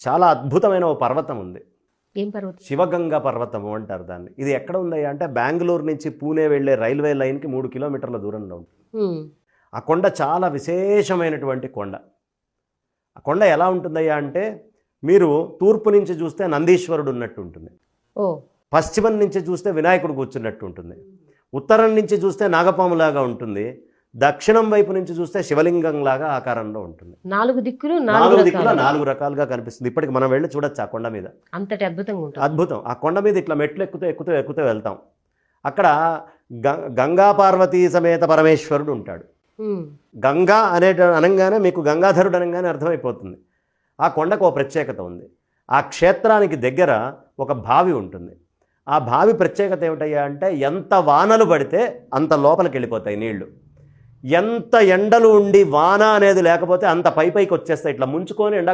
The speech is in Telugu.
చాలా అద్భుతమైన ఓ పర్వతం ఉంది. ఏం పర్వతం? శివగంగా పర్వతము అంటారు దాన్ని. ఇది ఎక్కడ ఉందయ్యా అంటే బెంగుళూరు నుంచి పూణే వెళ్ళే రైల్వే లైన్కి 3 కిలోమీటర్ల దూరంలో ఉంటుంది. ఆ కొండ చాలా విశేషమైనటువంటి కొండ. ఆ కొండ ఎలా ఉంటుందయ్యా అంటే మీరు తూర్పు నుంచి చూస్తే నందీశ్వరుడు ఉన్నట్టు ఉంటుంది, ఓ పశ్చిమం నుంచి చూస్తే వినాయకుడు కూర్చున్నట్టు ఉంటుంది, ఉత్తరం నుంచి చూస్తే నాగపాములాగా ఉంటుంది, దక్షిణం వైపు నుంచి చూస్తే శివలింగంలాగా ఆకారంలో ఉంటుంది. 4 దిక్కులు నాలుగు దిక్కుల 4 రకాలుగా కనిపిస్తుంది. ఇప్పటికి మనం వెళ్ళి చూడొచ్చు ఆ కొండ మీద. అంతటి అద్భుతంగా ఉంటుంది. అద్భుతం. ఆ కొండ మీద ఇట్లా మెట్లు ఎక్కుతూ వెళ్తాం. అక్కడ గంగా పార్వతీ సమేత పరమేశ్వరుడు ఉంటాడు. గంగా అనగానే మీకు గంగాధరుడు అనగానే అర్థమైపోతుంది. ఆ కొండకు ఒక ప్రత్యేకత ఉంది. ఆ క్షేత్రానికి దగ్గర ఒక బావి ఉంటుంది. ఆ బావి ప్రత్యేకత ఏమిటయ్యా అంటే ఎంత వానలు పడితే అంత లోపలికి వెళ్ళిపోతాయి నీళ్లు. ఎంత ఎండలు ఉండి వాన అనేది లేకపోతే అంత పైకి వచ్చేస్తాయి, ఇట్లా ముంచుకొని ఎండ